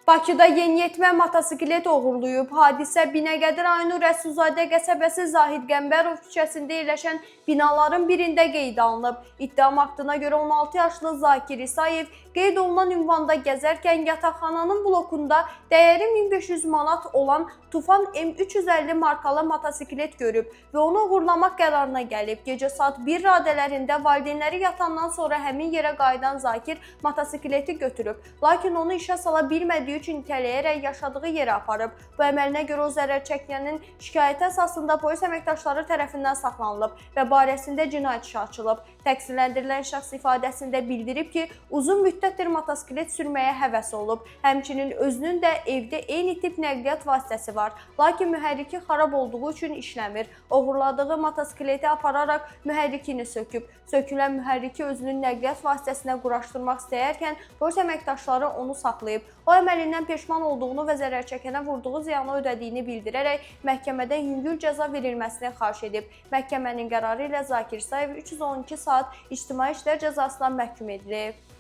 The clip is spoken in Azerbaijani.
Bakıda yeniyetmə motosiklet oğurlayıb. Hadisə Binəqədi rayonu Rəsulzadə qəsəbəsi Zahid Qəmbərov küçəsində yerləşən binaların birində qeydə alınıb. İttiham aktına görə 16 yaşlı Zakir İsayev qeyd olunan ünvanda gəzərkən yataqxananın blokunda dəyəri 1500 manat olan Tufan M350 markalı motosiklet görüb və onu uğurlamaq qərarına gəlib. Gecə saat 1 radələrində valideynləri yatandan sonra həmin yerə qayıdan Zakir motosikleti götürüb. Lakin onu işə sala bilmədiyi üçün itələyərək yaşadığı yerə aparıb. Bu əməlinə görə o zərər çəkənin şikayəti əsasında polis əməkdaşları tərəfindən saxlanılıb və barəsində cinayət işi açılıb. Təqsirləndirilən şəxs ifadəsində bildirib ki, uzun müddətdir motosiklet sürməyə həvəsi olub. Həmçinin özünün də evdə eyni tip nəqliyyat vasitəsi var. Lakin mühərriki xarab olduğu üçün işləmir. Oğurladığı motosikleti apararaq mühərrikini söküb. Sökülən mühərriki özünün nəqliyyat vasitəsinə quraşdırmaq istəyərkən polis əməkdaşları onu saxlayıb. O əməlindən peşman olduğunu və zərər çəkənə vurduğu ziyanı ödədiyini bildirərək məhkəmədə yüngül cəza verilməsini xahiş edib. Məhkəmənin qərarı ilə Zakir İsayev 312 saat ictimai işlər cəzasına məhkum edilib.